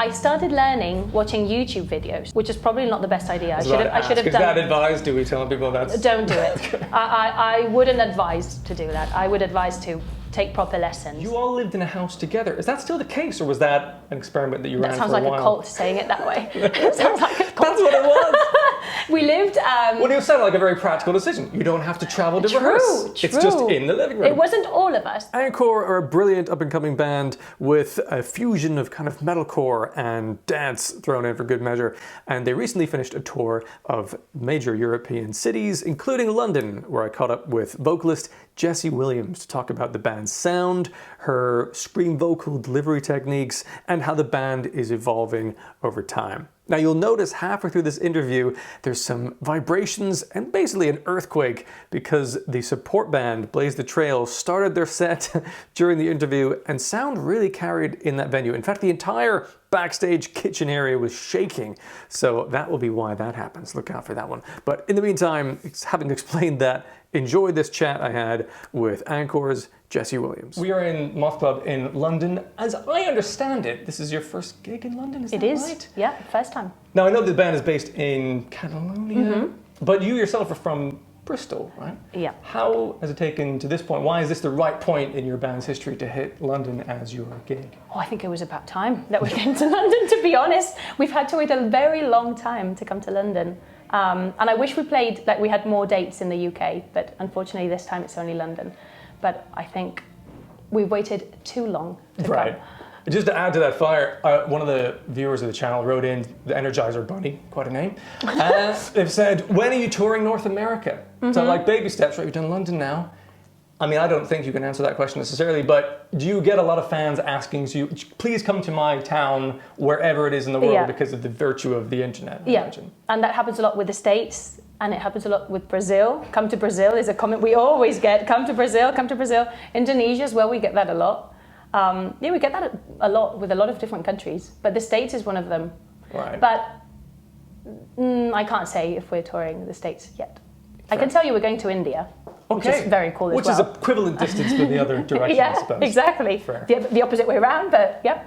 I started learning watching YouTube videos, which is probably not the best idea. I should have Is done. that advised? Do we tell people that? Don't do it. I wouldn't advise to do that. I would advise to take proper lessons. You all lived in a house together. Is that still the case, or was that an experiment that you ran for a while? That sounds like a cult saying it that way. It sounds like a cult. That's what it was. We lived... Well, it sounded like a very practical decision. You don't have to travel to rehearse. True. It's just in the living room. It wasn't all of us. Ankor are a brilliant up-and-coming band with a fusion of kind of metalcore and dance thrown in for good measure. And they recently finished a tour of major European cities, including London, where I caught up with vocalist Jessie Williams to talk about the band's sound, her scream vocal delivery techniques, and how the band is evolving over time. Now you'll notice halfway through this interview there's some vibrations and basically an earthquake because the support band Blaze the Trail started their set during the interview and sound really carried in that venue. In fact, the entire backstage kitchen area was shaking, so that will be why that happens. Look out for that one. But in the meantime, having explained that, enjoy this chat I had with Ankor's Jessie Williams. We are in Moth Club in London. As I understand it, this is your first gig in London, is that right? It is, yeah, first time. Now, I know the band is based in Catalonia, but you yourself are from Bristol, right? Yeah. How has it taken to this point? Why is this the right point in your band's history to hit London as your gig? Oh, I think it was about time that we came to London, to be honest. We've had to wait a very long time to come to London. And I wish we played, like we had more dates in the UK, but unfortunately this time it's only London. But I think we've waited too long to come. Just to add to that fire, one of the viewers of the channel wrote in, the Energizer Bunny, quite a name. They've said, when are you touring North America? So like baby steps, right? You've done London now. I mean, I don't think you can answer that question necessarily, but do you get a lot of fans asking you, please come to my town, wherever it is in the world, because of the virtue of the internet? Yeah, and that happens a lot with the States, and it happens a lot with Brazil. Come to Brazil is a comment we always get. Come to Brazil, come to Brazil. Indonesia as well, we get that a lot. Yeah, we get that a lot with a lot of different countries, but the States is one of them. Right. But I can't say if we're touring the States yet. I can tell you we're going to India. Which is very cool as well. Which is equivalent distance to the other direction, I suppose. Yeah, exactly. The opposite way around, but yeah.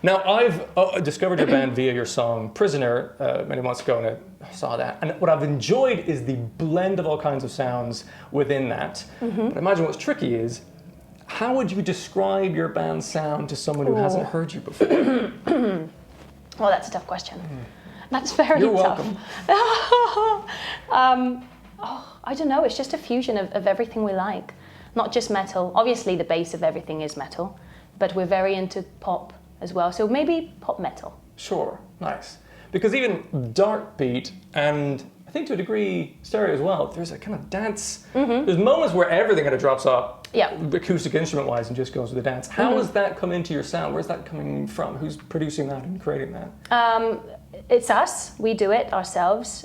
Now, I've discovered your band via your song Prisoner many months ago, and I saw that. And what I've enjoyed is the blend of all kinds of sounds within that. But I imagine what's tricky is, how would you describe your band's sound to someone who hasn't heard you before? Well, that's a tough question. That's very You're tough. Welcome. I don't know, it's just a fusion of everything we like. Not just metal. Obviously the base of everything is metal, but we're very into pop as well. So maybe pop metal. Sure, nice. Because even dark beat, and I think to a degree stereo as well, there's a kind of dance. There's moments where everything kind of drops off, acoustic instrument wise, and just goes with the dance. How has that come into your sound? Where's that coming from? Who's producing that and creating that? It's us. We do it ourselves.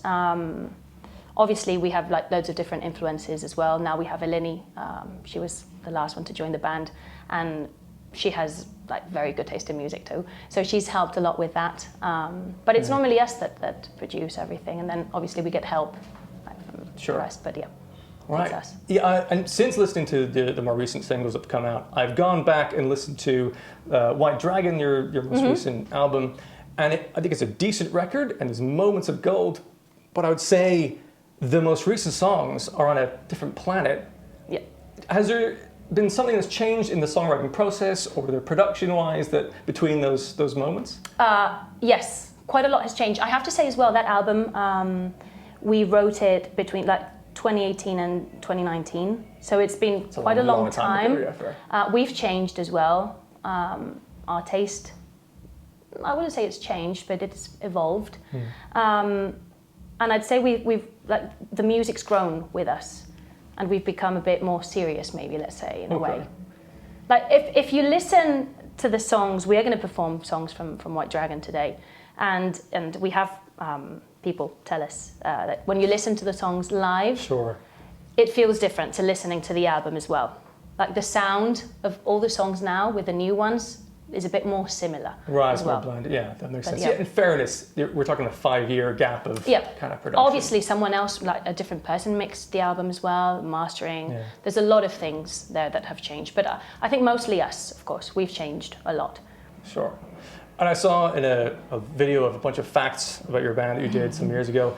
Obviously, we have like loads of different influences as well. Now we have Eleni. She was the last one to join the band, and she has like very good taste in music too. So she's helped a lot with that. But it's normally us that produce everything, and then obviously we get help from the rest. But yeah, it's us. Yeah, and since listening to the more recent singles that have come out, I've gone back and listened to White Dragon, your most recent album, and I think it's a decent record, and there's moments of gold. But I would say the most recent songs are on a different planet. Yeah. Has there been something that's changed in the songwriting process or the production-wise that between those moments? Yes, quite a lot has changed. I have to say as well, that album, we wrote it between like 2018 and 2019. So it's been quite a long time. We've changed as well. Our taste, I wouldn't say it's changed, but it's evolved. And I'd say we've like the music's grown with us, and we've become a bit more serious, maybe, let's say, in a way. Like if you listen to the songs, we are going to perform songs from White Dragon today, and we have people tell us that when you listen to the songs live, it feels different to listening to the album as well. Like the sound of all the songs now with the new ones is a bit more similar as well. Blended. Yeah, that makes sense. Yeah, in fairness, we're talking a 5-year gap of kind of production. Obviously, someone else, like a different person, mixed the album as well, mastering. There's a lot of things there that have changed, but I think mostly us, of course. We've changed a lot. Sure. And I saw in a video of a bunch of facts about your band that you did some years ago,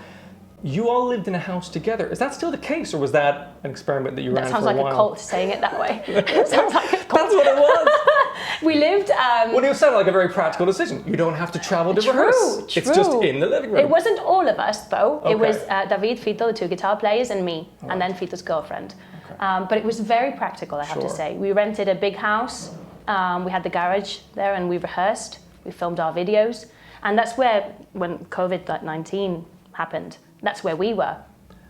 you all lived in a house together. Is that still the case, or was that an experiment that you ran for a while? That sounds like a cult saying it that way. It sounds like a cult. That's what it was. We lived... Well, it sounded like a very practical decision. You don't have to travel to rehearse. True. It's just in the living room. It wasn't all of us, though. Okay. It was David, Fito, the 2 guitar players, and me, and then Fito's girlfriend. Okay. But it was very practical, I have to say. We rented a big house. We had the garage there, and we rehearsed. We filmed our videos. And that's where, when COVID-19 happened, that's where we were.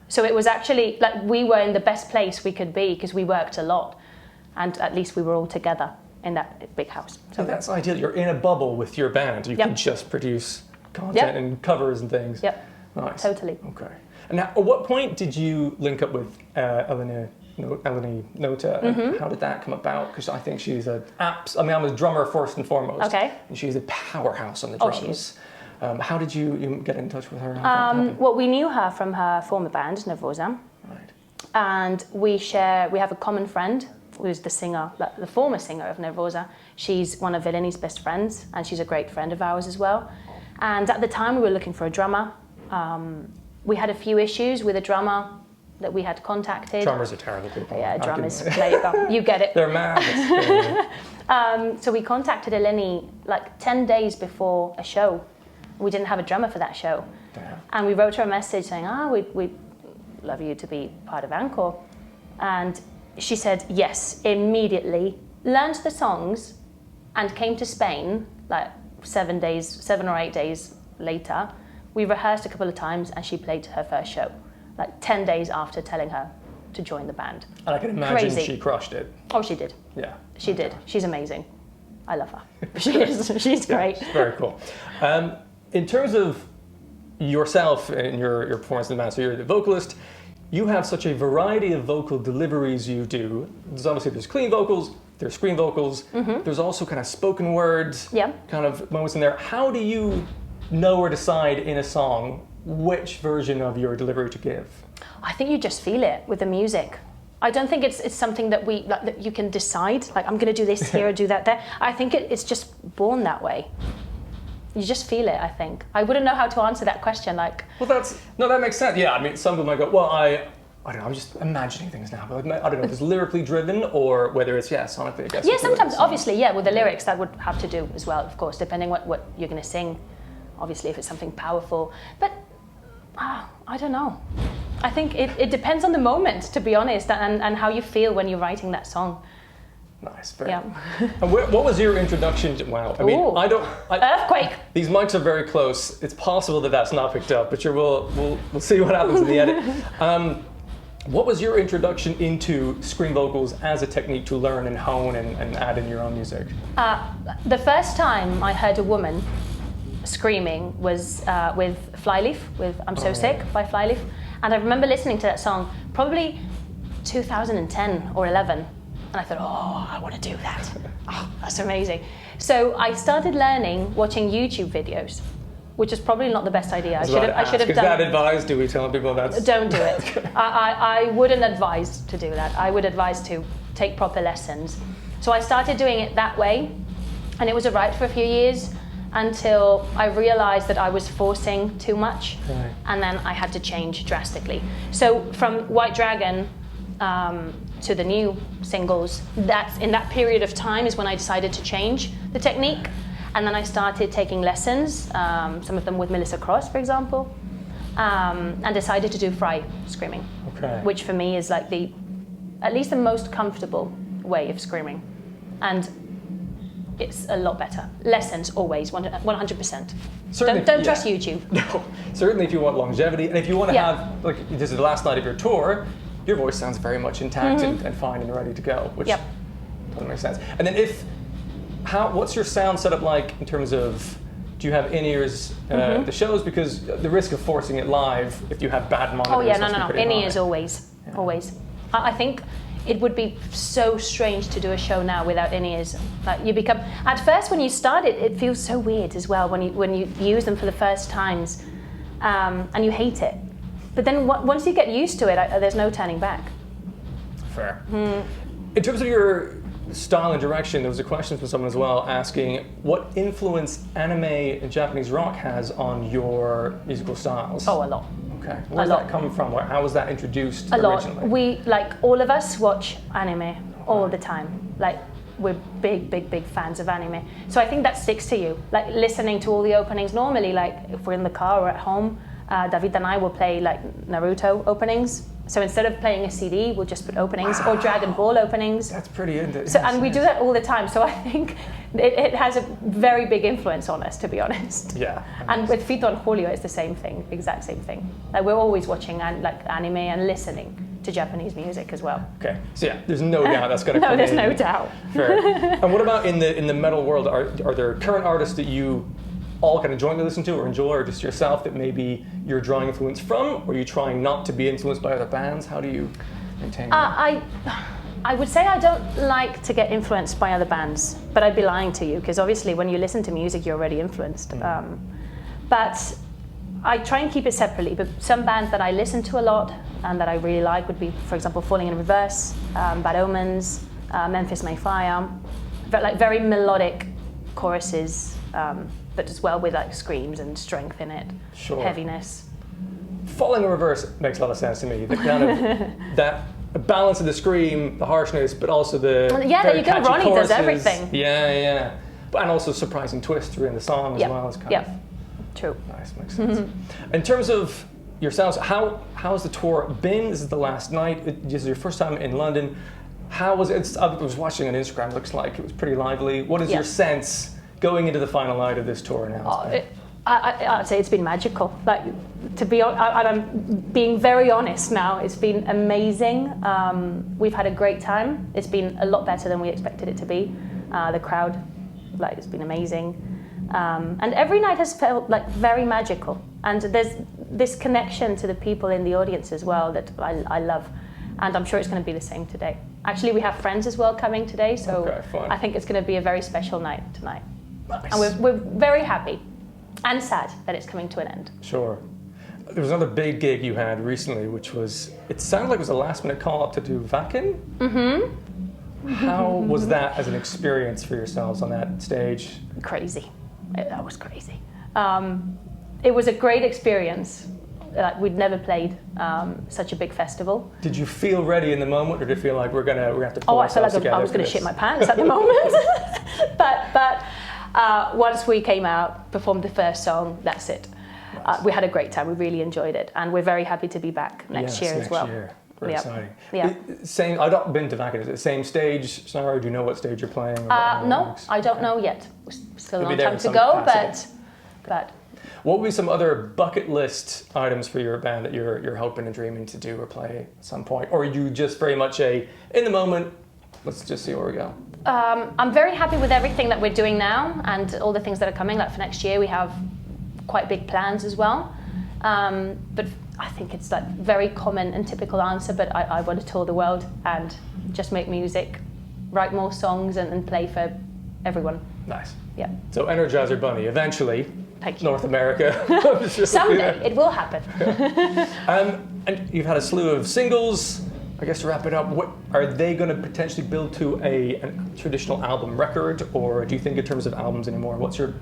So it was actually, like, we were in the best place we could be because we worked a lot. And at least we were all together in that big house. So that's ideal. You're in a bubble with your band. You can just produce content and covers and things. Yep. Nice. Totally. Okay. And now, at what point did you link up with Eleni Nota? And how did that come about? Because I think she's I'm a drummer first and foremost. Okay. And she's a powerhouse on the drums. Oh, she is. How did you get in touch with her? Well, we knew her from her former band, Nervosa. Right. And we have a common friend who's the singer, the former singer of Nervosa. She's one of Eleni's best friends, and she's a great friend of ours as well. And at the time, we were looking for a drummer. We had a few issues with a drummer that we had contacted. Drummers are terrible people. Yeah, drummers. There you go. You get it. They're mad. So we contacted Eleni like 10 days before a show. We didn't have a drummer for that show. Damn. And we wrote her a message saying, we'd love you to be part of Ankor. And she said yes, immediately, learned the songs, and came to Spain like 7 or 8 days later. We rehearsed a couple of times, and she played her first show, like 10 days after telling her to join the band. And I can imagine Crazy. she crushed it. Oh, she did. Yeah. She did. She's amazing. I love her. She's great. Yeah, very cool. In terms of yourself and your performance in the band, so you're the vocalist, you have such a variety of vocal deliveries you do. There's clean vocals, there's scream vocals, there's also kind of spoken words, kind of moments in there. How do you know or decide in a song which version of your delivery to give? I think you just feel it with the music. I don't think it's something that that you can decide, like I'm going to do this here or do that there. I think it's just born that way. You just feel it, I think. I wouldn't know how to answer that question. Like, well, that makes sense. Yeah, I mean, some people might go, well, I don't know, I'm just imagining things now. But I don't know if it's lyrically driven or whether it's, sonically, I guess. Yeah, sometimes, obviously, with the lyrics, that would have to do as well, of course, depending what you're going to sing. Obviously, if it's something powerful. But, I don't know. I think it depends on the moment, to be honest, and how you feel when you're writing that song. Nice. Very And what was your introduction to... Wow. I mean, Earthquake! These mics are very close. It's possible that that's not picked up, but we'll see what happens in the edit. What was your introduction into scream vocals as a technique to learn and hone and add in your own music? The first time I heard a woman screaming was with Flyleaf, with I'm So Sick by Flyleaf. And I remember listening to that song probably 2010 or 11. And I thought, I want to do that. Oh, that's amazing. So I started learning watching YouTube videos, which is probably not the best idea. I should have done. Is that advised? Do we tell people that? Don't do it. I wouldn't advise to do that. I would advise to take proper lessons. So I started doing it that way, and it was alright for a few years until I realized that I was forcing too much, and then I had to change drastically. So from White Dragon to the new singles, that's in that period of time is when I decided to change the technique, and then I started taking lessons, some of them with Melissa Cross, for example, and decided to do fry screaming, which for me is like at least the most comfortable way of screaming, and it's a lot better. Lessons always, 100%. Don't trust YouTube. No, certainly if you want longevity, and if you want to have, like, this is the last night of your tour, your voice sounds very much intact and fine and ready to go, which totally makes sense. And then what's your sound setup like in terms of, do you have in-ears the shows? Because the risk of forcing it live, if you have bad monitors, no. In-ears always. I think it would be so strange to do a show now without in-ears. Like at first when you start it feels so weird as well when you use them for the first times, and you hate it. But then once you get used to it, there's no turning back. Fair. In terms of your style and direction, there was a question from someone as well asking what influence anime and Japanese rock has on your musical styles. Oh, a lot. Okay. Where's that come from? How was that introduced a originally? Lot. We, like, all of us watch anime all the time. Like, we're big fans of anime. So I think that sticks to you. Like, listening to all the openings normally, like, if we're in the car or at home, David and I will play, like, Naruto openings. So instead of playing a CD, we'll just put openings or Dragon Ball openings. That's pretty interesting. So, and we do that all the time. So I think it has a very big influence on us, to be honest. Yeah. And with Fito and Julio, it's the same thing, exact same thing. Like, we're always watching like anime and listening to Japanese music as well. Okay. So yeah, there's no doubt that's going to no, come there's in. no doubt. Fair. And what about in the metal world? Are there current artists that you all kind of jointly listen to or enjoy, or just yourself that maybe you're drawing influence from, or are you trying not to be influenced by other bands? How do you maintain that? I would say I don't like to get influenced by other bands, but I'd be lying to you, because obviously when you listen to music, you're already influenced. But I try and keep it separately, but some bands that I listen to a lot and that I really like would be, for example, Falling in Reverse, Bad Omens, Memphis May Fire, but like very melodic choruses, but as well with like screams and strength in it, Sure. heaviness. Falling in Reverse makes a lot of sense to me. The kind of that balance of the scream, the harshness, but also the there you go. Ronnie choruses. does everything. Yeah. But and also surprising twist through in the song as well. It's kind of true. Nice, makes sense. In terms of yourselves, how has the tour been? This is the last night. This is your first time in London. How was it? I was watching on Instagram. Looks like it was pretty lively. What is your sense going into the final night of this tour now? I'd say it's been magical. Like, to be, I'm being very honest now. It's been amazing. We've had a great time. It's been a lot better than we expected it to be. The crowd, like, it's been amazing. And every night has felt like very magical. And there's this connection to the people in the audience as well that I love. And I'm sure it's going to be the same today. Actually, we have friends as well coming today, so I think it's going to be a very special night tonight. Nice. And we're very happy and sad that it's coming to an end. Sure. There was another big gig you had recently, which was, it sounded like it was a last-minute call-up to do Wacken. Mm-hmm. How was that as an experience for yourselves on that stage? Crazy. That was crazy. It was a great experience. We'd never played such a big festival. Did you feel ready in the moment, or did you feel like we're gonna have to pull I felt like I was going to shit my pants at the moment. but once we came out, performed the first song, that's it. Nice. We had a great time. We really enjoyed it, and we're very happy to be back next year as well. Very exciting. Yeah. Same. I've not been to Wacken. Is it the same stage scenario? Do you know what stage you're playing? No, I don't know yet. We're still a long time to go, but. What would be some other bucket list items for your band that you're hoping and dreaming to do or play at some point? Or are you just very much in the moment, let's just see where we go? I'm very happy with everything that we're doing now and all the things that are coming. Like for next year, we have quite big plans as well. But I think it's like very common and typical answer, but I want to tour the world and just make music, write more songs and play for everyone. Nice. Yeah. So Energizer Bunny, eventually, North America. Someday, it will happen. And you've had a slew of singles. I guess to wrap it up, what are they going to potentially build to a traditional album record, or do you think in terms of albums anymore? What's your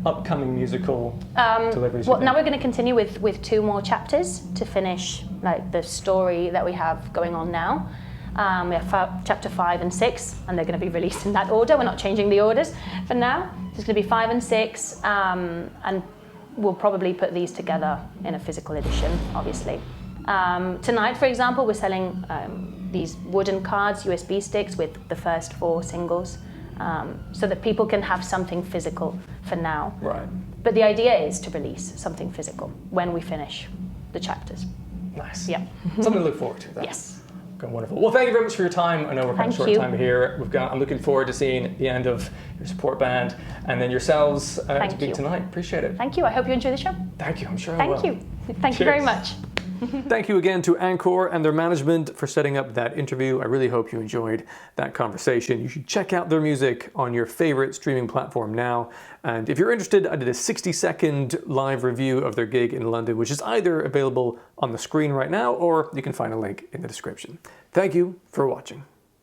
upcoming musical deliveries? Well, now we're going to continue with 2 more chapters to finish like the story that we have going on now. We have chapter 5 and 6, and they're going to be released in that order. We're not changing the orders for now. It's going to be 5 and 6, and we'll probably put these together in a physical edition, obviously. Tonight, for example, we're selling these wooden cards, USB sticks with the first 4 singles, so that people can have something physical for now. Right. But the idea is to release something physical when we finish the chapters. Nice. Yeah. Something to look forward to. Yes. Okay, wonderful. Well, thank you very much for your time. I know we're kind of short time here. I'm looking forward to seeing the end of your support band and then yourselves to be tonight. Appreciate it. Thank you. I hope you enjoy the show. Thank you. I'm sure I will. Thank you. Thank you very much. Thank you again to Ankor and their management for setting up that interview. I really hope you enjoyed that conversation. You should check out their music on your favorite streaming platform now. And if you're interested, I did a 60-second live review of their gig in London, which is either available on the screen right now or you can find a link in the description. Thank you for watching.